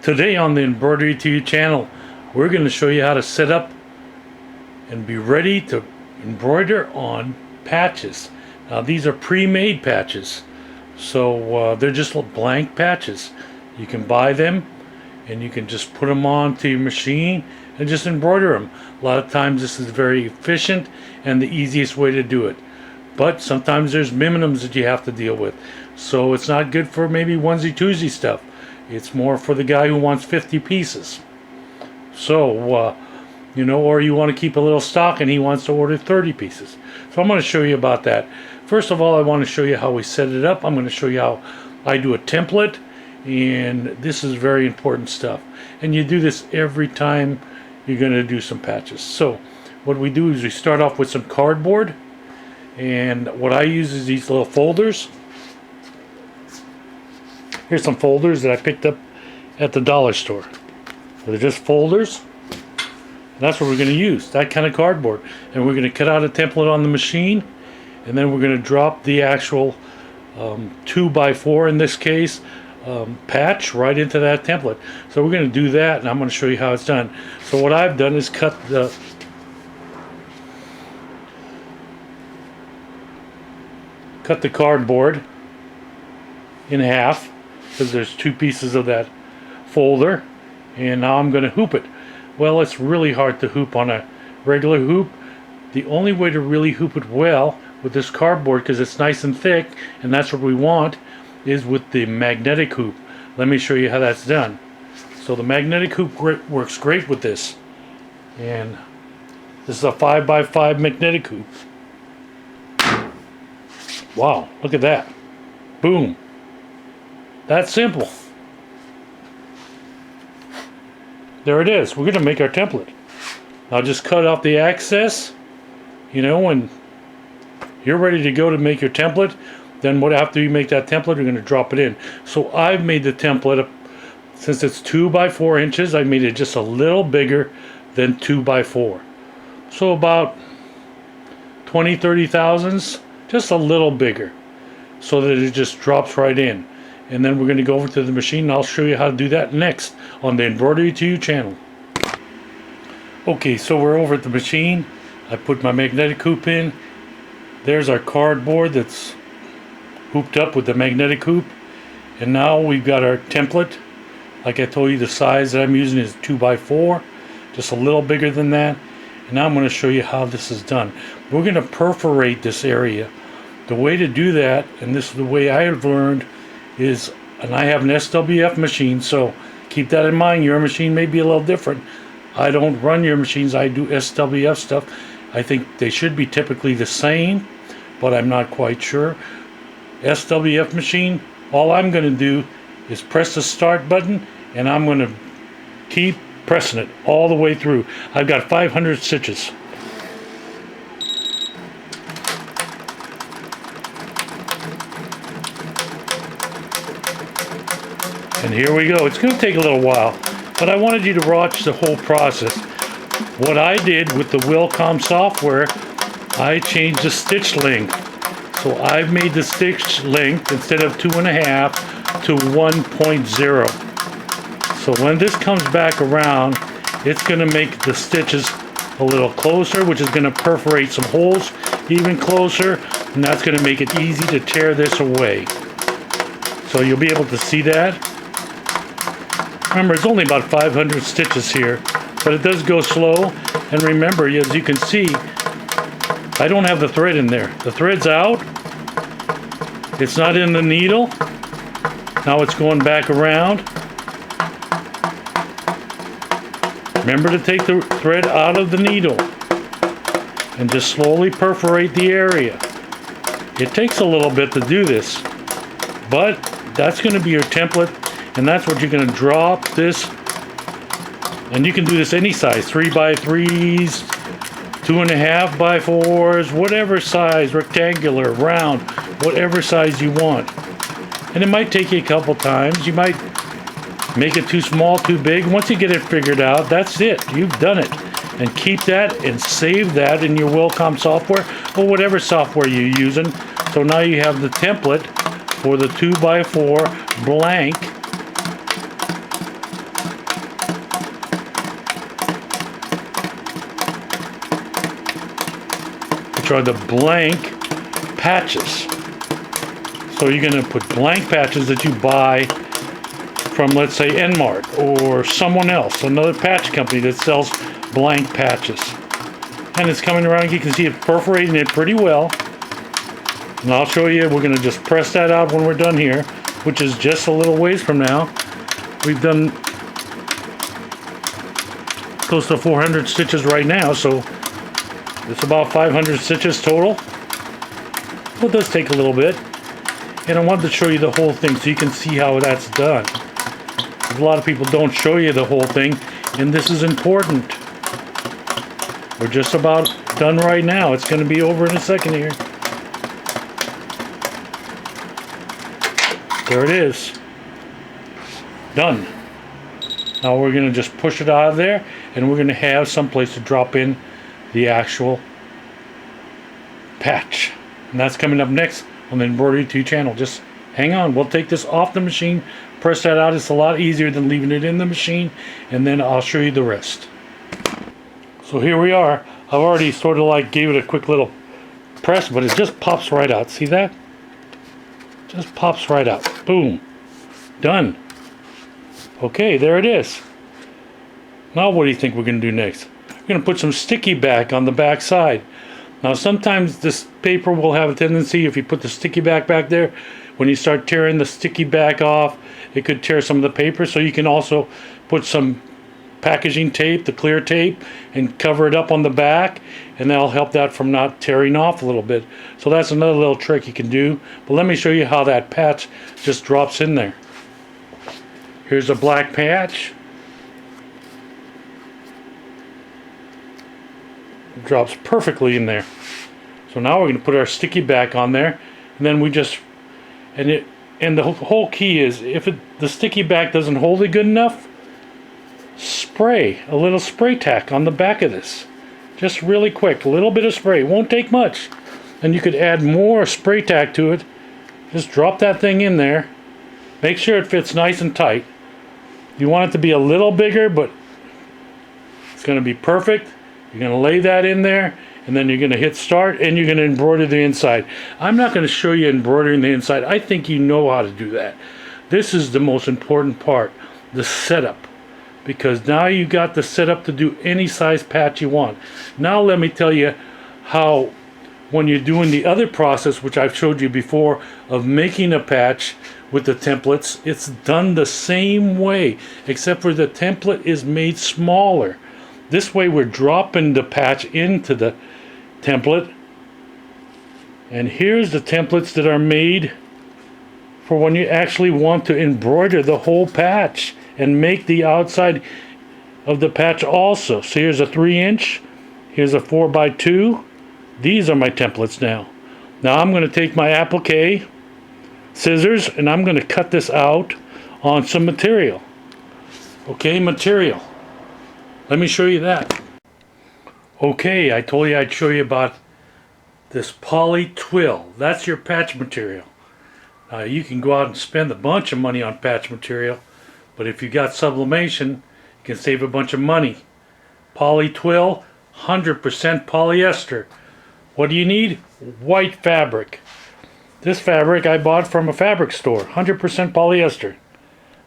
Today on the Embroidery to You channel, we're going to show you how to set up and be ready to embroider on patches. Now these are pre-made patches, so they're just blank patches. You can buy them and you can just put them onto your machine and just embroider them. A lot of times this is very efficient and the easiest way to do it. But sometimes there's minimums that you have to deal with. So it's not good for maybe onesie-twosie stuff. It's more for the guy who wants 50 pieces. So, or you want to keep a little stock and he wants to order 30 pieces. So I'm going to show you about that. First of all, I want to show you how we set it up. I'm going to show you how I do a template. And this is very important stuff. And you do this every time you're going to do some patches. So what we do is we start off with some cardboard. And what I use is these little folders. Here's some folders that I picked up at the dollar store. They're just folders. That's what we're going to use, that kind of cardboard. And we're going to cut out a template on the machine. And then we're going to drop the actual 2x4, in this case, patch right into that template. So we're going to do that, and I'm going to show you how it's done. So what I've done is cut the cardboard in half, because there's two pieces of that folder, and now I'm going to hoop it. Well, it's really hard to hoop on a regular hoop. The only way to really hoop it well with this cardboard, because it's nice and thick and that's what we want, is with the magnetic hoop. Let me show you how that's done. So the magnetic hoop works great with this, and this is a 5x5 magnetic hoop. Wow, look at that. Boom. That's simple. There it is. We're going to make our template. I'll just cut off the excess. When you're ready to go to make your template, then after you make that template, we're going to drop it in. So I've made the template, since it's 2x4 inches, I made it just a little bigger than 2x4. So about 20-30 thousandths, just a little bigger, so that it just drops right in. And then we're going to go over to the machine and I'll show you how to do that next on the Embroidery to You channel. Okay, so we're over at the machine. I put my magnetic hoop in. There's our cardboard that's hooped up with the magnetic hoop. And now we've got our template. Like I told you, the size that I'm using is 2x4, just a little bigger than that. And now I'm going to show you how this is done. We're going to perforate this area. The way to do that, and this is the way I have learned, is, and I have an SWF machine, so keep that in mind. Your machine may be a little different. I don't run your machines, I do SWF stuff. I think they should be typically the same, but I'm not quite sure. SWF machine, all I'm going to do is press the start button, and I'm going to keep pressing it all the way through. I've got 500 stitches. And here we go. It's going to take a little while, but I wanted you to watch the whole process. What I did with the Wilcom software, I changed the stitch length. So I've made the stitch length, instead of 2.5, to 1.0. So when this comes back around, it's going to make the stitches a little closer, which is going to perforate some holes even closer, and that's going to make it easy to tear this away. So you'll be able to see that. Remember, it's only about 500 stitches here, but it does go slow. And remember, as you can see, I don't have the thread in there. The thread's out. It's not in the needle. Now it's going back around. Remember to take the thread out of the needle and just slowly perforate the area. It takes a little bit to do this, but that's going to be your template. And that's what you're going to drop this. And you can do this any size, 3x3s, 2.5x4s, whatever size, rectangular, round, whatever size you want. And it might take you a couple times. You might make it too small, too big. Once you get it figured out, that's it. You've done it. And keep that and save that in your Wilcom software or whatever software you're using. So now you have the template for the 2x4 blank which are the blank patches. So you're going to put blank patches that you buy from, let's say, Enmart or someone else, another patch company that sells blank patches. And it's coming around, you can see it perforating it pretty well. And I'll show you, we're going to just press that out when we're done here, which is just a little ways from now. We've done close to 400 stitches right now, so it's about 500 stitches total. Well, it does take a little bit. And I wanted to show you the whole thing so you can see how that's done. A lot of people don't show you the whole thing, and this is important. We're just about done right now. It's going to be over in a second here. There it is. Done. Now we're going to just push it out of there, and we're going to have some place to drop in the actual patch. And that's coming up next on the Embroidery 2 channel. Just hang on. We'll take this off the machine, press that out. It's a lot easier than leaving it in the machine, and then I'll show you the rest. So here we are. I've already sort of like gave it a quick little press, but it just pops right out. See that? Just pops right out. Boom. Done. Okay, there it is. Now what do you think we're going to do next? We're going to put some sticky back on the back side. Now sometimes this paper will have a tendency, if you put the sticky back there, when you start tearing the sticky back off, it could tear some of the paper. So you can also put some packaging tape, the clear tape, and cover it up on the back, and that'll help that from not tearing off a little bit. So that's another little trick you can do. But let me show you how that patch just drops in there. Here's a black patch. It drops perfectly in there. So now we're going to put our sticky back on there, and then we just, and the whole key is, if the sticky back doesn't hold it good enough, spray a little spray tack on the back of this. Just really quick, a little bit of spray. It won't take much. And you could add more spray tack to it. Just drop that thing in there. Make sure it fits nice and tight. You want it to be a little bigger, but it's going to be perfect. You're going to lay that in there, and then you're going to hit start, and you're going to embroider the inside. I'm not going to show you embroidering the inside. I think you know how to do that. This is the most important part, the setup. Because now you got the setup to do any size patch you want. Now let me tell you how, when you're doing the other process, which I've showed you before, of making a patch with the templates, it's done the same way, except for the template is made smaller. This way we're dropping the patch into the template. And here's the templates that are made for when you actually want to embroider the whole patch and make the outside of the patch also. So here's a 3-inch, here's a 4x2. These are my templates now. Now I'm going to take my applique scissors, and I'm going to cut this out on some material. Okay, material. Let me show you that. Okay, I told you I'd show you about this poly twill. That's your patch material. Now you can go out and spend a bunch of money on patch material, but if you got sublimation, you can save a bunch of money. Poly twill, 100% polyester. What do you need? White fabric. This fabric I bought from a fabric store. 100% polyester.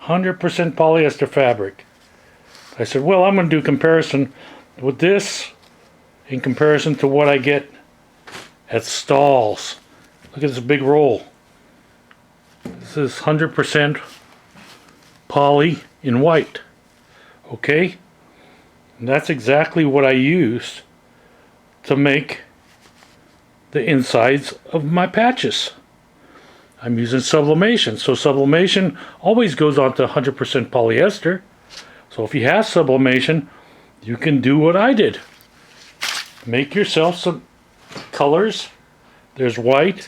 100% polyester fabric. I said, well, I'm going to do comparison with this in comparison to what I get at Stahl's. Look at this big roll. This is 100% poly in white. Okay? And that's exactly what I used to make the insides of my patches. I'm using sublimation. So sublimation always goes on to 100% polyester. So if you have sublimation, you can do what I did. Make yourself some colors. There's white.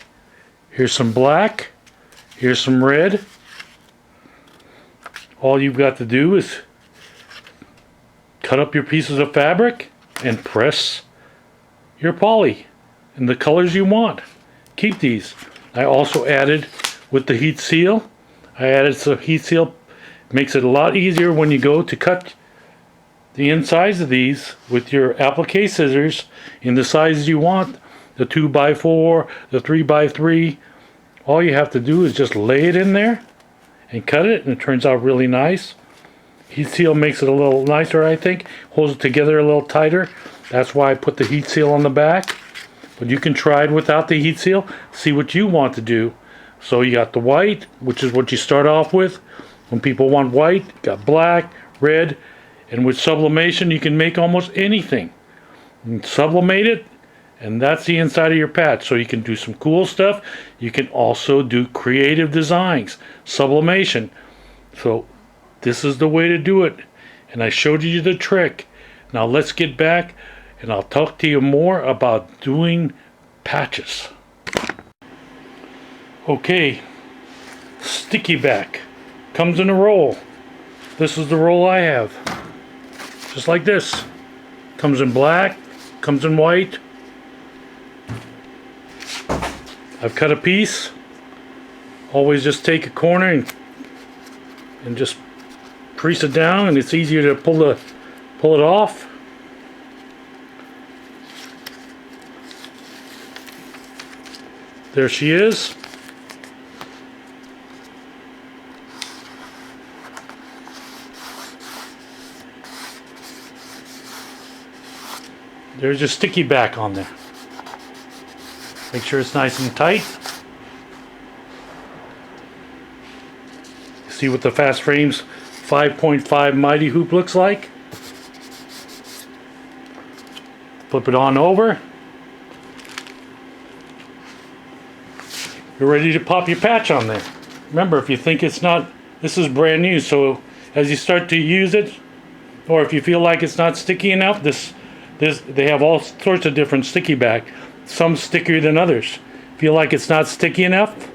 Here's some black. Here's some red. All you've got to do is cut up your pieces of fabric and press your poly in the colors you want. Keep these. I also added with the heat seal. I added some heat seal. Makes it a lot easier when you go to cut the insides of these with your applique scissors in the sizes you want. the 2x4, the 3x3. All you have to do is just lay it in there and cut it, and it turns out really nice. Heat seal makes it a little nicer, I think. Holds it together a little tighter. That's why I put the heat seal on the back. But you can try it without the heat seal. See what you want to do. So you got the white, which is what you start off with. When people want white, you got black, red, and with sublimation you can make almost anything. You sublimate it, and that's the inside of your patch. So you can do some cool stuff. You can also do creative designs, sublimation. So this is the way to do it, and I showed you the trick. Now let's get back and I'll talk to you more about doing patches. Okay, sticky back comes in a roll. This is the roll I have, just like this. Comes in black, comes in white. I've cut a piece. Always just take a corner and just crease it down, and it's easier to pull it off. There she is. There's your sticky back on there. Make sure it's nice and tight. See what the Fast Frames 5.5 Mighty Hoop looks like. Flip it on over. You're ready to pop your patch on there. Remember, if you think it's not, this is brand new, so as you start to use it, or if you feel like it's not sticky enough, they have all sorts of different sticky back. Some stickier than others. Feel like it's not sticky enough,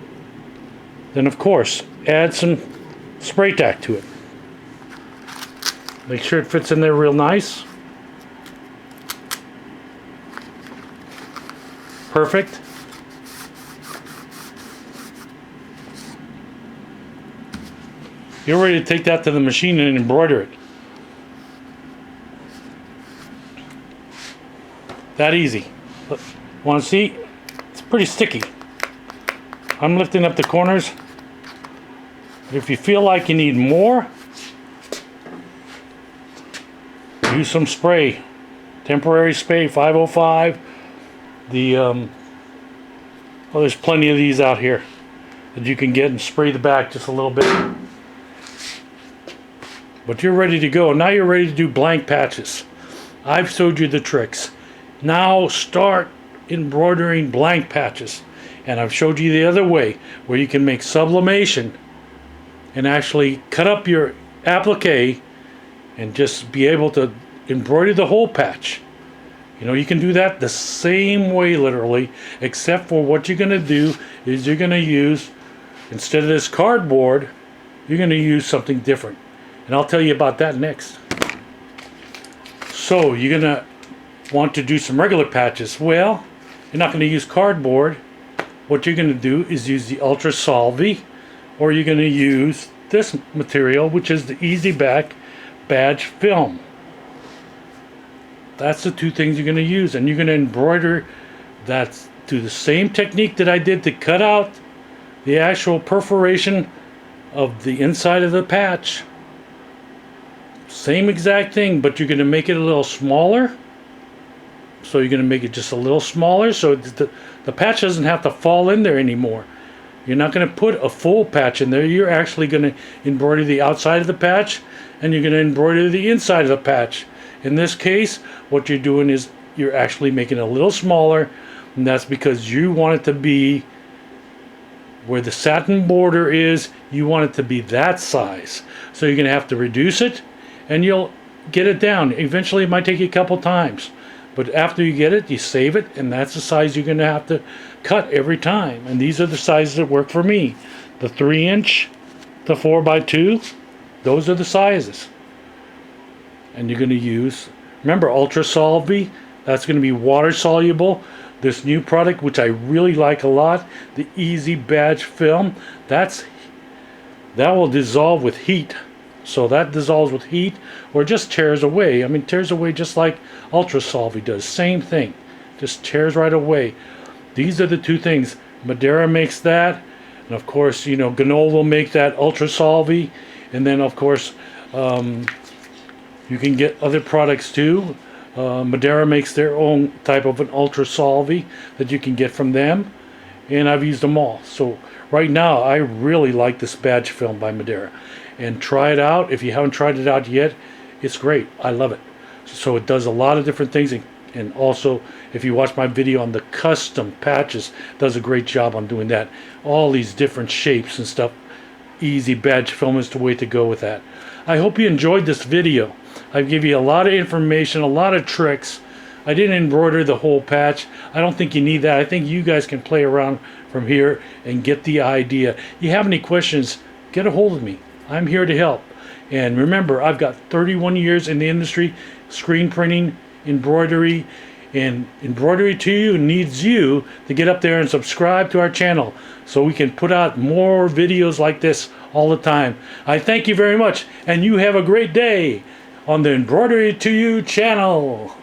then of course add some spray tack to it. Make sure it fits in there real nice. Perfect. You're ready to take that to the machine and embroider it. That easy. Want to see? It's pretty sticky. I'm lifting up the corners. If you feel like you need more, use some spray. Temporary spray, 505. Well, there's plenty of these out here that you can get and spray the back just a little bit. But you're ready to go. Now you're ready to do blank patches. I've showed you the tricks. Now start embroidering blank patches. And I've showed you the other way, where you can make sublimation and actually cut up your applique and just be able to embroider the whole patch. You know, you can do that the same way literally, except for what you're going to do is you're going to use, instead of this cardboard, you're going to use something different. And I'll tell you about that next. So you're going to want to do some regular patches. Well, you're not going to use cardboard. What you're going to do is use the Ultra Solvy, or you're going to use this material, which is the Easy Back badge film. That's the two things you're going to use, and you're going to embroider that to the same technique that I did to cut out the actual perforation of the inside of the patch. Same exact thing, but you're going to make it a little smaller. So you're going to make it just a little smaller, so the patch doesn't have to fall in there anymore. You're not going to put a full patch in there. You're actually going to embroider the outside of the patch, and you're going to embroider the inside of the patch. In this case, what you're doing is you're actually making it a little smaller, and that's because you want it to be where the satin border is. You want it to be that size. So you're going to have to reduce it, and you'll get it down. Eventually, it might take you a couple times. But after you get it, you save it, and that's the size you're going to have to cut every time. And these are the sizes that work for me. The 3-inch, the 4x2, those are the sizes. And you're going to use, remember, Ultra Solvy, that's going to be water soluble. This new product, which I really like a lot, the Easy Badge Film, that will dissolve with heat. So that dissolves with heat, or just tears away. I mean, tears away just like Ultra Solvy does. Same thing. just tears right away. These are the two things. Madeira makes that, and of course, you know, Ganol will make that ultra solvy, and then of course you can get other products too. Madeira makes their own type of an ultra solvy that you can get from them, and I've used them all. So right now I really like this badge film by Madeira, and try it out if you haven't tried it out yet. It's great. I love it. So it does a lot of different things, and also if you watch my video on the custom patches, it does a great job on doing that. All these different shapes and stuff. Easy badge film is the way to go with that. I hope you enjoyed this video. I've given you a lot of information, a lot of tricks. I didn't embroider the whole patch. I don't think you need that. I think you guys can play around from here and get the idea. If you have any questions, get a hold of me. I'm here to help. And remember, I've got 31 years in the industry, screen printing, embroidery, and Embroidery to You needs you to get up there and subscribe to our channel so we can put out more videos like this all the time. I thank you very much, and you have a great day on the Embroidery to You channel.